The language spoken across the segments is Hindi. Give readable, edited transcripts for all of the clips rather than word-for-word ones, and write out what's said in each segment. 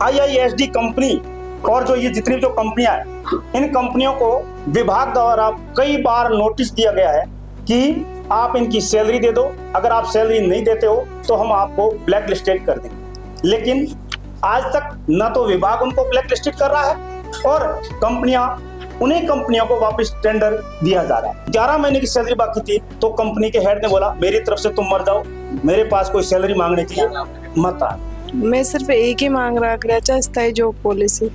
IISD कंपनी और जो ये जितनी जो कंपनियां हैं, इन कंपनियों को विभाग द्वारा कई बार नोटिस दिया गया है कि आप इनकी सैलरी दे दो, अगर आप सैलरी नहीं देते हो तो हम आपको ब्लैक लिस्टेड कर देंगे। लेकिन आज तक न तो विभाग उनको ब्लैक लिस्टेड कर रहा है और कंपनियां, उन्हीं कंपनियों को वापस टेंडर दिया जा रहा है। 11 महीने की सैलरी बाकी थी तो कंपनी के हेड ने बोला मेरी तरफ से तुम मर जाओ, मेरे पास कोई सैलरी मांगने के लिए मत आ। मैं सिर्फ एक ही मांग रहा था, स्थायी जॉब पॉलिसी।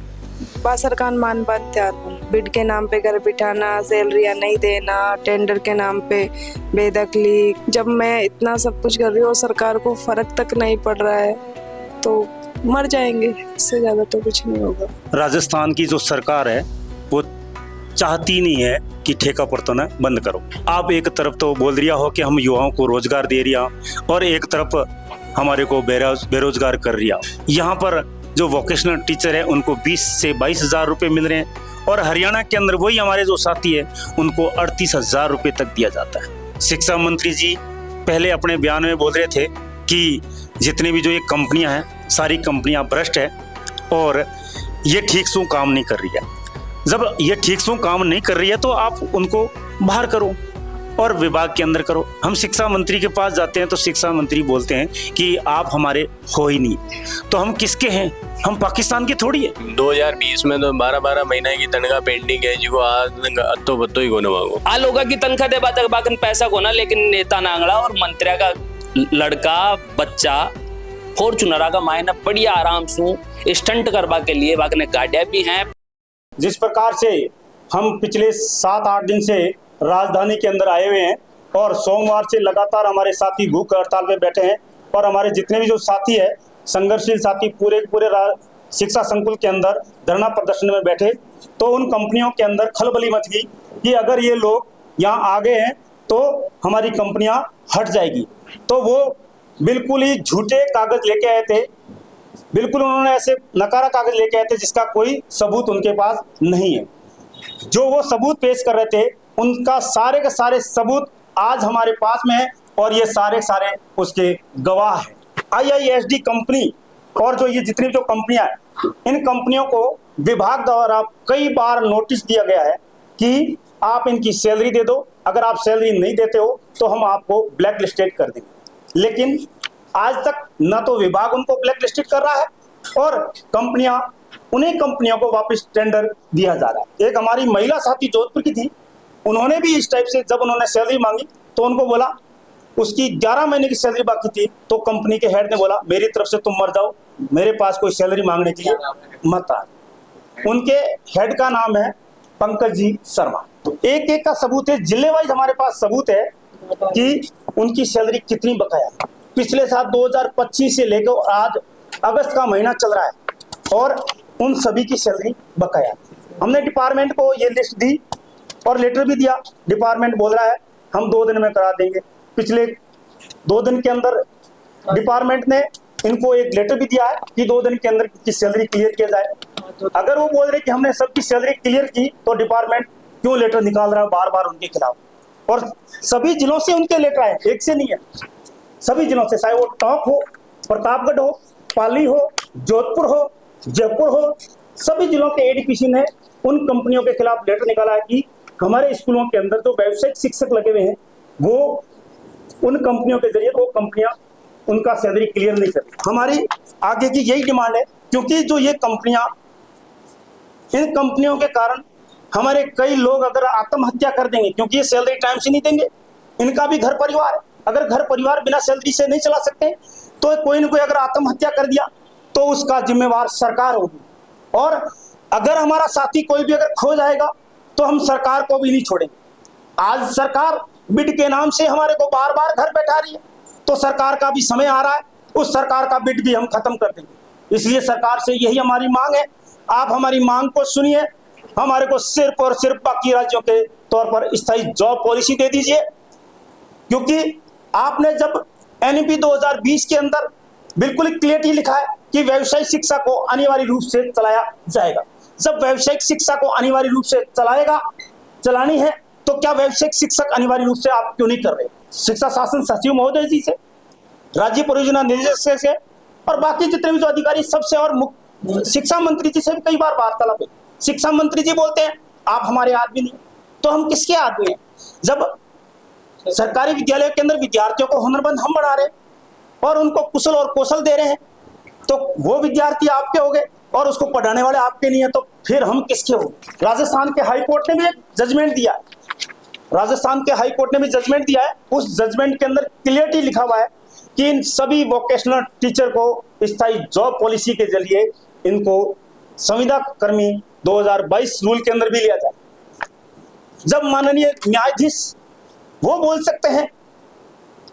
सरकार मान बात तैयार बिड के नाम पे घर बिठाना, सैलरियाँ नहीं देना, टेंडर के नाम पे बेदखली। जब मैं इतना सब कुछ कर रही हूँ सरकार को फर्क तक नहीं पड़ रहा है तो मर जाएंगे, इससे ज्यादा तो कुछ नहीं होगा। राजस्थान की जो सरकार है वो चाहती नहीं है कि ठेका प्रतोना बंद करो। आप एक तरफ तो बोल रिया हो कि हम युवाओं को रोजगार दे रिया और एक तरफ हमारे को बेरोजगार कर रिया हो। यहाँ पर जो वोकेशनल टीचर है उनको 20 से 22 हजार रुपये मिल रहे हैं और हरियाणा के अंदर वही हमारे जो साथी है उनको 38,000 रुपये तक दिया जाता है। शिक्षा मंत्री जी पहले अपने बयान में बोल रहे थे कि जितनी भी जो ये कंपनियां हैं सारी कंपनियां भ्रष्ट है और ये ठीक से काम नहीं कर रही है। जब ये ठीक से काम नहीं कर रही है तो आप उनको बाहर करो और विभाग के अंदर करो। हम शिक्षा मंत्री के पास जाते हैं तो शिक्षा मंत्री बोलते हैं कि आप हमारे हो ही नहीं, तो हम किसके हैं? हम पाकिस्तान के थोड़ी है। 2020 में तो 12-12 महीने की तनख्वाह पेंडिंग है जो आज अत्तो बत्तो ही कोने मांगो। आ लोगों की तनख्वाह दे बाकन पैसा कोना, लेकिन नेता नांगड़ा और मंत्रिया का लड़का बच्चा फॉर्चुनर का मायना बढ़िया आराम से स्टंट करवा के लिए बाकने गाड़ियां भी हैं। जिस प्रकार से हम पिछले 7-8 दिन से राजधानी के अंदर आए हुए हैं और सोमवार से लगातार हमारे साथी भूख हड़ताल पे बैठे हैं और हमारे जितने भी जो साथी है संघर्षशील साथी पूरे शिक्षा संकुल के अंदर धरना प्रदर्शन में बैठे, तो उन कंपनियों के अंदर खलबली मच गई कि अगर ये लोग यहाँ आ गए हैं तो हमारी कंपनियां हट जाएगी। तो वो बिल्कुल ही झूठे कागज लेके आए थे, बिल्कुल उन्होंने ऐसे नकारा कागज लेके आए थे जिसका कोई सबूत उनके पास नहीं है। जो वो सबूत पेश कर रहे थे उनका सारे के सारे सबूत आज हमारे पास में है और ये सारे उसके गवाह हैं। IISD कंपनी और जो ये जितनी जो कंपनियां हैं, इन कंपनियों को विभाग द्वारा कई बार नोटिस दिया गया है कि आप इनकी सैलरी दे दो, अगर आप सैलरी नहीं देते हो तो हम आपको ब्लैक लिस्टेड कर देंगे। लेकिन आज तक न तो विभाग उनको ब्लैक लिस्टेड कर रहा है और कंपनियां, उन्हीं कंपनियों को वापस टेंडर दिया जा रहा है। एक हमारी महिला साथी जोधपुर की थी, उन्होंने भी इस टाइप से जब उन्होंने सैलरी मांगी तो उनको बोला, उसकी 11 महीने की सैलरी बाकी थी तो कंपनी के हेड ने बोला मेरी तरफ से तुम मर जाओ, मेरे पास कोई सैलरी मांगने के लिए मत आ। उनके हेड का नाम है पंकज जी शर्मा। एक एक का सबूत है, जिले वाइज हमारे पास सबूत है कि उनकी सैलरी कितनी बकाया। पिछले साल 2025 से लेकर आज अगस्त का महीना चल रहा है और उन सभी की सैलरी बकाया। हमने डिपार्टमेंट को ये लिस्ट दी और लेटर भी दिया, डिपार्टमेंट बोल रहा है हम 2 दिन में करा देंगे। पिछले 2 दिन के अंदर डिपार्टमेंट ने इनको एक लेटर भी दिया है कि 2 दिन के अंदर की सैलरी क्लियर किया जाए। अगर वो बोल रहे कि हमने सबकी सैलरी क्लियर की तो डिपार्टमेंट क्यों लेटर निकाल रहा है बार बार उनके खिलाफ? और सभी जिलों से उनके लेटर आए, एक से नहीं है, सभी जिलों से, चाहे वो टोंक हो, प्रतापगढ़ हो, पाली हो, जोधपुर हो, जयपुर हो, सभी जिलों के ADPC ने उन कंपनियों के खिलाफ लेटर निकाला है कि हमारे स्कूलों के अंदर जो व्यावसायिक शिक्षक लगे हुए हैं वो उन कंपनियों के जरिए वो कंपनियां उनका सैलरी क्लियर नहीं करती। हमारी आगे की यही डिमांड है क्योंकि जो ये कंपनियां, इन कंपनियों के कारण हमारे कई लोग अगर आत्महत्या कर देंगे क्योंकि ये सैलरी टाइम से नहीं देंगे, इनका भी घर परिवार है, अगर घर परिवार बिना सैलरी से नहीं चला सकते तो कोई ना कोई अगर आत्महत्या कर दिया तो उसका जिम्मेवार सरकार होगी। और अगर हमारा साथी कोई भी अगर खो जाएगा तो हम सरकार को भी नहीं छोड़ेंगे। आज सरकार बिड के नाम से हमारे को बार बार घर बैठा रही है, तो सरकार का भी समय आ रहा है, उस सरकार का बिड भी हम खत्म कर देंगे। इसलिए सरकार से यही हमारी मांग है, आप हमारी मांग को सुनिए, हमारे को सिर्फ और सिर्फ बाकी राज्यों के तौर पर स्थायी जॉब पॉलिसी दे दीजिए। क्योंकि आपने जब NEP 2020 के अंदर बिल्कुल क्लियरली लिखा है कि व्यवसायिक शिक्षा को अनिवार्य रूप से चलाया जाएगा। जब व्यवसायिक शिक्षा को अनिवार्य रूप से चलानी है तो क्या व्यवसायिक शिक्षक अनिवार्य रूप से आप क्यों नहीं कर रहे? शिक्षा शासन सचिव महोदय जी से, राज्य परियोजना निदेशक से और बाकी जितने भी जो अधिकारी सबसे और शिक्षा मंत्री जी से भी कई बार वार्तालाप हुई। शिक्षा मंत्री जी बोलते हैं आप हमारे आदमी नहीं, तो हम किसके आदमी हैं? जब सरकारी विद्यालयों के अंदर विद्यार्थियों को हुनरमंद हम बना रहे हैं और उनको कुशल और कौशल दे रहे हैं, तो वो विद्यार्थी आपके हो गए और उसको पढ़ाने वाले आपके नहीं है, तो फिर हम किसके हो? राजस्थान के हाई कोर्ट ने भी एक जजमेंट दिया है, राजस्थान के हाई कोर्ट ने भी जजमेंट दिया है। उस जजमेंट के अंदर क्लियरली लिखा हुआ है कि इन सभी वोकेशनल टीचर को स्थायी जॉब पॉलिसी के जरिए इनको संविदा कर्मी 2022 रूल के अंदर भी लिया जाए। जब माननीय न्यायाधीश वो बोल सकते हैं,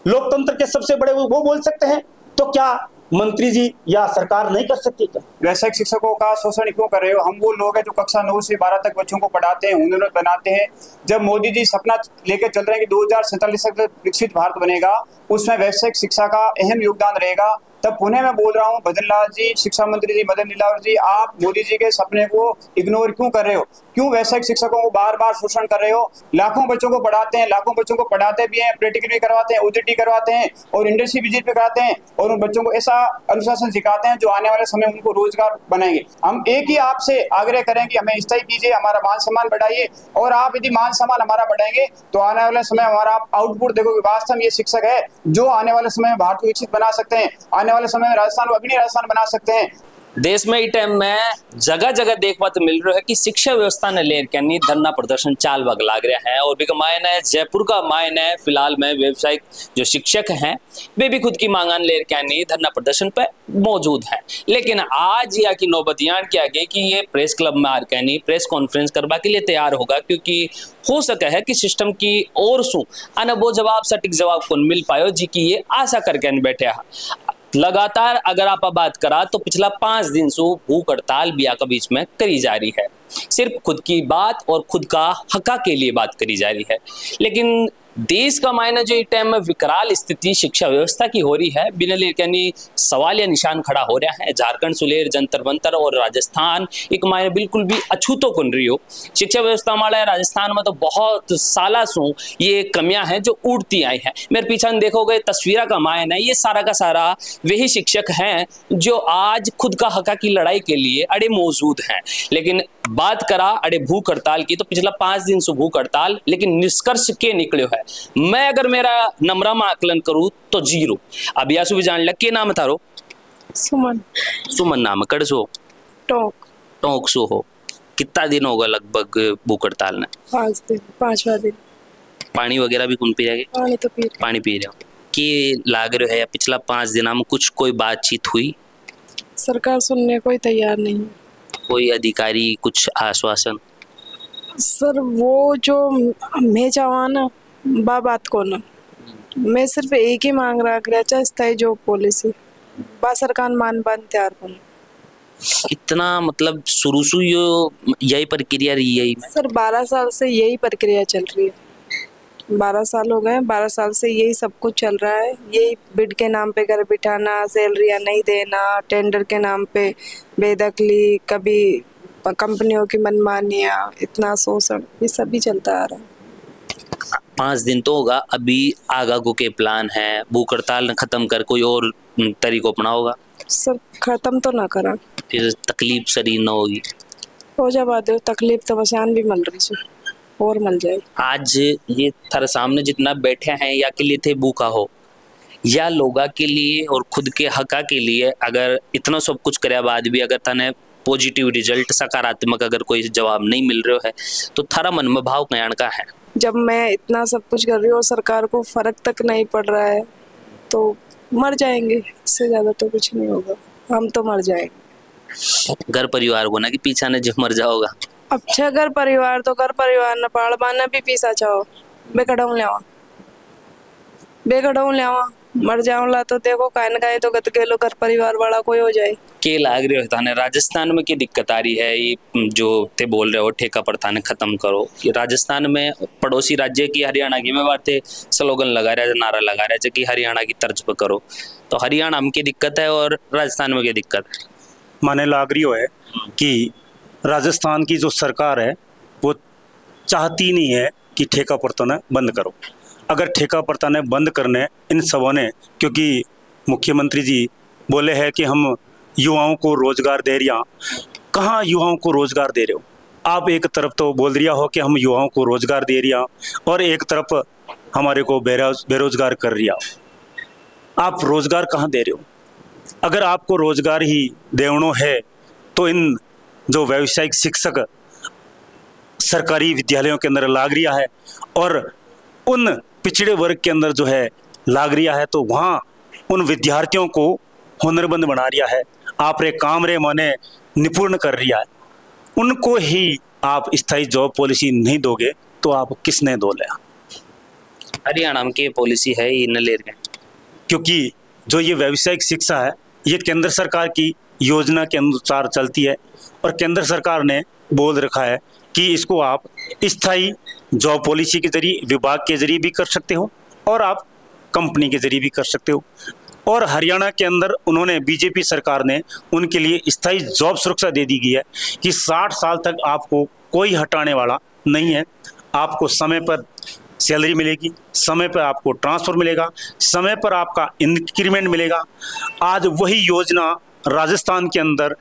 लोकतंत्र के सबसे बड़े वो बोल सकते हैं, तो क्या मंत्री जी या सरकार नहीं कर सकती क्या? वैश्विक शिक्षकों का शोषण क्यों कर रहे हो? हम वो लोग हैं जो कक्षा 9 से 12 तक बच्चों को पढ़ाते हैं, हुनरमंद बनाते हैं। जब मोदी जी सपना लेकर चल रहे हैं कि 2047 तक विकसित भारत बनेगा, उसमें वैश्विक शिक्षा का अहम योगदान रहेगा। तब पुनः मैं बोल रहा हूँ, भजन लाल जी, शिक्षा मंत्री जी मदन नीलावर जी, आप मोदी जी के सपने को इग्नोर क्यों कर रहे हो? क्यों वैश्विक शिक्षकों को बार बार शोषण कर रहे हो? लाखों बच्चों को पढ़ाते हैं, लाखों बच्चों को पढ़ाते भी हैं, प्रैक्टिकल भी करवाते हैं, ओजीटी करवाते हैं और इंडस्ट्री विजिट भी कराते हैं और उन बच्चों को ऐसा अनुशासन सिखाते हैं जो आने वाले समय उनको रोजगार बनाएंगे। हम एक ही आपसे आग्रह करें कि हमें स्थायी कीजिए, हमारा मान सम्मान बढ़ाइए, और आप यदि मान सम्मान हमारा बढ़ाएंगे तो आने वाले समय हमारा आउटपुट देखोगे, वास्तव में ये शिक्षक है जो आने वाले समय में भारत को विकसित बना सकते हैं, आने वाले समय में राजस्थान को अग्रणी राजस्थान बना सकते हैं। देश में ई टाइम में जगह जगह देखवा तो मिल रहा है कि शिक्षा व्यवस्था ने लेकर नहीं धरना प्रदर्शन चाल बग लाग रहा है। और भी मायने है जयपुर का मायने है फिलहाल में व्यवसायिक जो शिक्षक हैं वे भी खुद की मांगान लेकर नहीं धरना प्रदर्शन पे मौजूद है। लेकिन आज या की नौबतियान किया गया कि ये प्रेस क्लब में आकर नहीं प्रेस कॉन्फ्रेंस करवा के लिए तैयार होगा, क्योंकि हो सके है कि सिस्टम की ओर सु अन वो जवाब सटीक जवाब कौन मिल पायो जी की ये आशा करके बैठे है। लगातार अगर आप बात करा तो पिछला 5 दिन से भूख हड़ताल बिया के बीच में करी जा रही है। सिर्फ खुद की बात और खुद का हका के लिए बात करी जा रही है। लेकिन देश का मायने जो इस टाइम में विकराल स्थिति शिक्षा व्यवस्था की हो रही है, बिना यानी सवाल या निशान खड़ा हो रहा है। झारखंड सुलेर जंतर मंतर और राजस्थान एक मायने बिल्कुल भी अछूतो कौन रही हो। शिक्षा व्यवस्था हमारे राजस्थान में तो बहुत साला सु ये कमियां हैं जो उड़ती आई हैं। मेरे पीछे देखोगे तस्वीर का मायने है, ये सारा का सारा वही शिक्षक हैं जो आज खुद का हका की लड़ाई के लिए अड़े मौजूद हैं। लेकिन बात करा अड़े भूख हड़ताल की तो पिछला 5 दिन से भूख हड़ताल, लेकिन निष्कर्ष के निकलो है। मैं अगर मेरा नम्रा में आकलन करूं तो 0। अब यासु भी जान लग के नाम थारो? सुमन। सुमन नाम कड़सो टोंक सो हो। कितना दिन होगा लगभग भूख हड़ताल ने? 5 दिन, 5वां दिन। पानी वगैरह भी कौन पी रहे? पानी पी रहे हो कि लाग रहे है? पिछला 5 दिन में कुछ कोई बातचीत हुई? सरकार सुनने को ही तैयार नहीं है। कोई अधिकारी कुछ आश्वासन? सर वो जो मैं चाहवा ना बा बात को ना, मैं सिर्फ एक ही मांग रहा स्थायी जॉब पॉलिसी बा सरकार मान तैयार को। कितना मतलब शुरू से यही प्रक्रिया रही है? सर 12 साल से यही प्रक्रिया चल रही है। 12 साल हो गए, 12 साल से यही सब कुछ चल रहा है। यही बिड के नाम पे घर बिठाना, सैलरियाँ नहीं देना, टेंडर के नाम पे बेदखली, कभी कंपनियों की मनमानियाँ, इतना शोषण, ये सभी चलता आ रहा है। 5 दिन तो होगा, अभी आगा को के प्लान है? भूख हड़ताल खत्म कर कोई और तरीको अपनाओगा? सर खत्म तो ना करा, फिर तकलीफ शरीर न होगी? हो जा बात है, तकलीफ तो बसान भी मिल रही है और मिल जाए। आज ये थारे सामने जितना बैठे हैं या के लिए थे भूखा हो या लोगा के लिए और खुद के हका के लिए, अगर इतना सब कुछ करे बाद भी अगर तने पॉजिटिव रिजल्ट सकारात्मक अगर कोई जवाब नहीं मिल रहा है तो थारा मन में भाव कयान का है? जब मैं इतना सब कुछ कर रही हूँ और सरकार को फर्क तक नहीं पड़ रहा है तो मर जाएंगे, इससे ज्यादा तो कुछ नहीं होगा, हम तो मर जाएंगे। घर परिवार को ना कि पीछा ने जब मर जाओगा। अच्छा घर परिवार तो घर परिवार न पाड़ बाना भी पीसा चाहो बेकड़ाऊ लेवा मर जाऊला तो देखो कायन गाय तो गत गेलो घर परिवार वाला कोई हो जाए। के लाग रहे हो थाने राजस्थान में की दिक्कत आ रही है? ये जो ते बोल रहे हो ठेका प्रथा ने खत्म करो, ये राजस्थान में पड़ोसी राज्य की हरियाणा की में बातें स्लोगन लगा रहे, नारा लगा रहे कि हरियाणा की तर्ज पर करो, तो हरियाणा में की दिक्कत है और राजस्थान में क्या दिक्कत है? माने लाग रही है कि राजस्थान की जो सरकार है वो चाहती नहीं है कि ठेका प्रथा ने बंद करो। अगर ठेका प्रथा ने बंद करने इन सबों ने, क्योंकि मुख्यमंत्री जी बोले हैं कि हम युवाओं को रोजगार दे रिया, कहाँ युवाओं को रोजगार दे रहे हो आप? एक तरफ तो बोल रिया हो कि हम युवाओं को रोजगार दे रिया और एक तरफ हमारे को बेरोजगार कर रिया हो। आप रोजगार कहाँ दे रहे हो? अगर आपको रोजगार ही देवनो है तो इन जो व्यावसायिक शिक्षक सरकारी विद्यालयों के अंदर लाग रिया है और उन पिछड़े वर्ग के अंदर जो है लाग रिया है, तो वहाँ उन विद्यार्थियों को हुनरमंद बना रिया है, आप रे काम रे मने निपुण कर रिया है। उनको ही आप स्थायी जॉब पॉलिसी नहीं दोगे तो आप किसने दो लिया? हरियाणा में की पॉलिसी है इन ले रहे, क्योंकि जो ये व्यावसायिक शिक्षा है ये केंद्र सरकार की योजना के अनुसार चलती है और केंद्र सरकार ने बोल रखा है कि इसको आप स्थायी जॉब पॉलिसी के जरिए, विभाग के जरिए भी कर सकते हो और आप कंपनी के जरिए भी कर सकते हो। और हरियाणा के अंदर उन्होंने, बीजेपी सरकार ने उनके लिए स्थायी जॉब सुरक्षा दे दी गई है कि 60 साल तक आपको कोई हटाने वाला नहीं है, आपको समय पर सैलरी मिलेगी, समय पर आपको ट्रांसफर मिलेगा, समय पर आपका इंक्रीमेंट मिलेगा। आज वही योजना राजस्थान के अंदर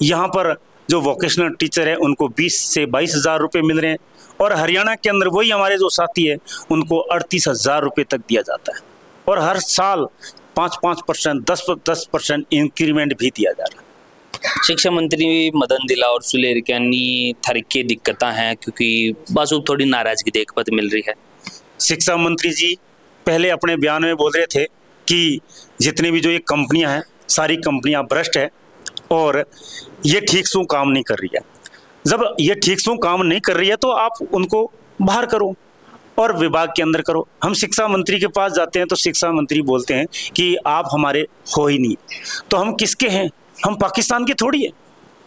यहाँ पर जो वोकेशनल टीचर है उनको 20 से 22 हज़ार रुपये मिल रहे हैं और हरियाणा के अंदर वही हमारे जो साथी है उनको 38,000 रुपये तक दिया जाता है और हर साल 5% 10% इंक्रीमेंट भी दिया जा रहा है। शिक्षा मंत्री मदन दिला और सुलेर की थर की दिक्कतें हैं क्योंकि बासु थोड़ी नाराजगी देखपत मिल रही है। शिक्षा मंत्री जी पहले अपने बयान में बोल रहे थे कि जितनी भी जो ये कंपनियां हैं सारी कंपनियां भ्रष्ट है और ये ठीक से काम नहीं कर रही है। जब ये ठीक से काम नहीं कर रही है तो आप उनको बाहर करो और विभाग के अंदर करो। हम शिक्षा मंत्री के पास जाते हैं तो शिक्षा मंत्री बोलते हैं कि आप हमारे हो ही नहीं, तो हम किसके हैं? हम पाकिस्तान के थोड़ी है,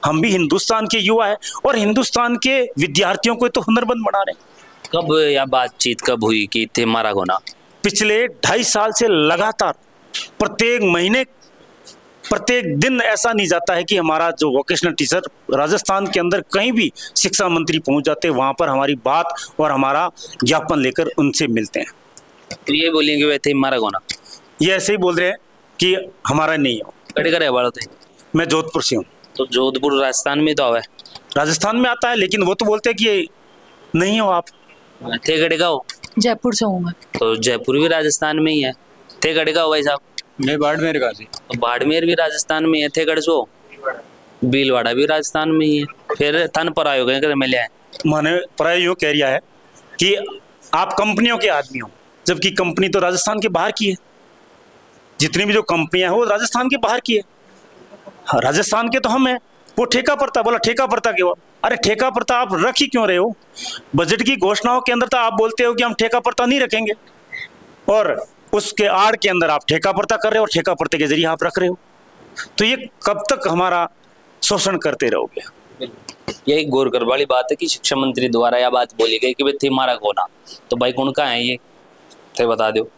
हम भी हिंदुस्तान के युवा है और हिंदुस्तान के विद्यार्थियों को तो हुनरमंद बना रहे हैं। कब या बातचीत कब हुई कि थे मारा होना? पिछले 2.5 साल से लगातार प्रत्येक महीने, प्रत्येक दिन ऐसा नहीं जाता है कि हमारा जो वोकेशनल टीचर राजस्थान के अंदर कहीं भी शिक्षा मंत्री पहुंच जाते हैं, वहां पर हमारी बात और हमारा ज्ञापन लेकर उनसे मिलते हैं। तो ये बोलेंगे वे थे मारा होना, ये ऐसे ही बोल रहे हैं कि हमारा नहीं हो। कड़े करे वाले थे? मैं जोधपुर से हूँ। तो जोधपुर राजस्थान में तो आवे, राजस्थान में आता है, लेकिन वो तो बोलते हैं कि ये नहीं हो आप। थे कड़े का हो? जयपुर से हूँ मैं। तो जयपुर भी राजस्थान में ही है। थे कड़े का हो भाई साहब? मैं बाड़मेर का सी। तो बाड़मेर भी राजस्थान में है। थे कड़े सो? भीलवाड़ा भी राजस्थान में ही है। फिर थन पर आयो गए मिले हैं। मैंने प्राय यूँ कह रिया है कि आप कंपनियों के आदमी हो, जबकि कंपनी तो राजस्थान के बाहर की है। जितनी भी जो कंपनियां हैं वो राजस्थान के बाहर की है। हाँ, राजस्थान के तो हम हैं। वो ठेका पड़ता, बोला ठेका पड़ता क्यों? अरे ठेका पड़ता आप रख ही क्यों रहे हो? बजट की घोषणाओं के अंदर तो आप बोलते हो कि हम ठेका पड़ता नहीं रखेंगे और उसके आड़ के अंदर आप ठेका पड़ता कर रहे हो और ठेका पड़ते के जरिए आप रख रहे हो। तो ये कब तक हमारा शोषण करते रहोगे? यही गौर कर वाली बात है कि शिक्षा मंत्री द्वारा यह बात बोली गई कि भाई थे मारा कोना, तो भाई कौन का है ये थे बता दो।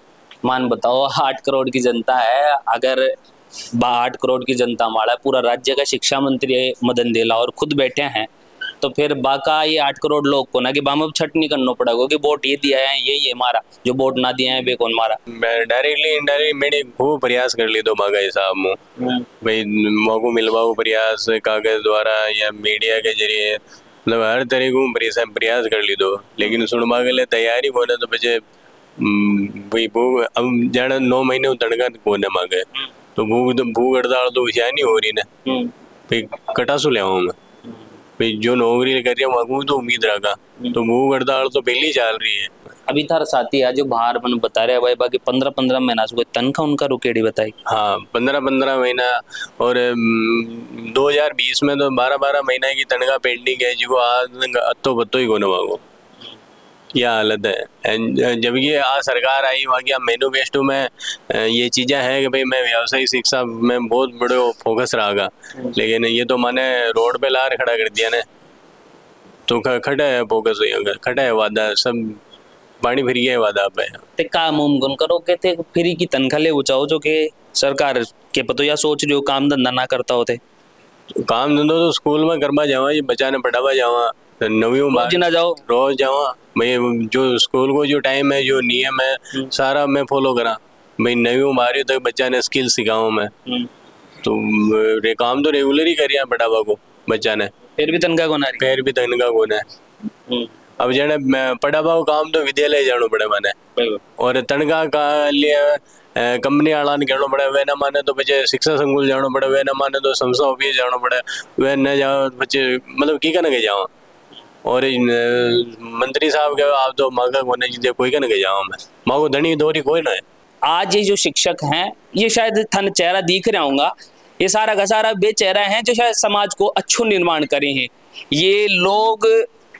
मान बताओ 8 करोड़ की जनता है, अगर 8 करोड़ की जनता हमारा पूरा राज्य का शिक्षा मंत्री मदन दिला और खुद बैठे हैं, तो फिर बाका ये 8 करोड़ लोग को ना कि बाम छट नहीं करना पड़ेगा कि वोट ये दिया है ये मारा, जो वोट ना दिया है वे कौन मारा। डायरेक्टली इनडायरेक्टली मैंने खूब प्रयास कर ली तो मांगा हिसाब में भाई मौको मिलवाओ प्रयास कागज द्वारा या मीडिया के जरिए, मतलब हर तरीके प्रयास कर ली दो, लेकिन सुनवा के लिए तैयारी बोले तो बचे भाई भूख अब जाना 9 महीने तड़का कोने मांगे तो भूख हड़ताल तो नहीं हो रही ना भाई कटासू ले आऊँ मैं भाई जो नौकरी कर रही है वहाँ तो उम्मीद रखा, तो भूख हड़ताल तो पहले चल रही है। अभी थार साथी है जो बाहर मन बता रहे भाई बाकी 15-15 महीना से कोई तनख्वाह उनका रुकेड़ी बताई। हाँ 15-15 महीना और 2020 में तो 12-12 महीना की तनख्वाह पेंडिंग है जो आज अत्तो बत्तो ही कोने मांगो, यह हालत है। जब ये आज सरकार आई वहाँ की मैनिफेस्टो में ये चीज़ें हैं कि भाई मैं व्यावसायिक शिक्षा में बहुत बड़े फोकस रहा, लेकिन ये तो मैंने रोड पे ला खड़ा कर दिया ना, तो खड़ा है फोकस खड़ा है वादा सब पानी फिर गया वादा पे ते काम मुमकिन करो के थे फ्री की तनख्वाह ले उचाओ जो के सरकार के पतो या सोच रही हो काम धंधा ना करता होते। काम धंधा तो स्कूल में करवा जावा, ये बच्चा ने पढ़ावा जावा, नवी रोज ना जाओ, रोज जावा भाई, जो स्कूल को जो टाइम है जो नियम है सारा मैं फॉलो करा भाई, नवी मारी तक बच्चा ने स्किल सिखाऊं मैं, तो रे काम तो रेगुलर ही करिया पढ़ावा को बच्चा ने, फिर भी तनखा को ना रही। फिर भी तनखा को है। अब जने पढ़ावा को काम तो विद्यालय जानो पड़े माने, और तनखा का लिए कंपनी वाला ने कहना पड़े, वे ना माने तो बच्चे शिक्षा संकुल जानो पड़े, वे ना माने तो संस्था ऑफिस जानो पड़े, वे न जाओ बच्चे मतलब की कहने के जाओ। और मंत्री साहब के आप तो मांगा कोने जी कोई कहने के जाओ, मैं मांगो धनी दोरी कोई ना है। आज ये जो शिक्षक हैं, ये शायद थन चेहरा दिख रहा होगा, ये सारा का सारा वे चेहरा हैं जो शायद समाज को अच्छो निर्माण करे हैं। ये लोग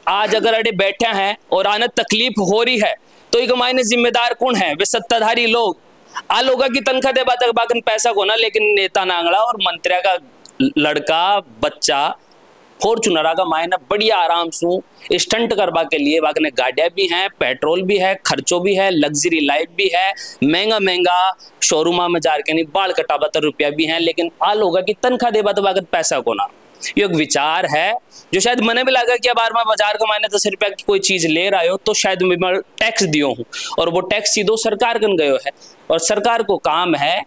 आज अगर अड़े बैठे हैं और आने तकलीफ हो रही है तो एक मायने जिम्मेदार कौन है? वे सत्ताधारी लोग। आ लोग की तनख्वाह दे बाकन पैसा को ना, लेकिन नेता नांगड़ा और मंत्रिया का लड़का बच्चा फॉर्चूनर का मायना बढ़िया आराम से स्टंट करवा के लिए वाकने गाड़ियां भी हैं, पेट्रोल भी है, खर्चो भी है, लग्जरी लाइफ भी है, महंगा महंगा शोरूमा में जार के नहीं बाल कटाबा रुपया भी है, लेकिन आ लोग की तनख्वाह देवा तो वाकन पैसा को ना। ये एक विचार है जो शायद मने भी लगा कि अब बार बाजार का मायने 10 रुपया की कोई चीज ले रहा हो तो शायद मैं टैक्स दियो हूँ, और वो टैक्स सीधो सरकार कन गयो है। और सरकार को काम है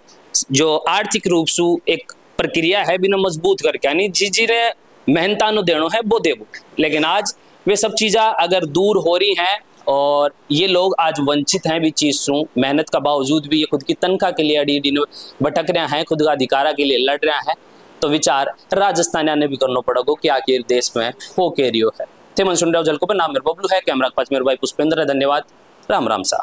जो आर्थिक रूप से एक प्रक्रिया है बिना मजबूत करके, यानी जी रे मेहनतानो देनो है वो देवो। लेकिन आज वे सब चीज़ें अगर दूर हो रही हैं और ये लोग आज वंचित हैं भी चीज़ से, मेहनत का बावजूद भी ये खुद की तनख्वाह के लिए अड़ी भटक रहे हैं, खुद का अधिकारा के लिए लड़ रहे हैं, तो विचार राजस्थान ने भी करना पड़ेगा कि आखिर देश में हो के रियो है। थे मन सुन रहे हो जल को पर, नाम मेरे बबलू है, कैमरा के पास मेरे भाई पुष्पेंद्र है। धन्यवाद, राम राम सा।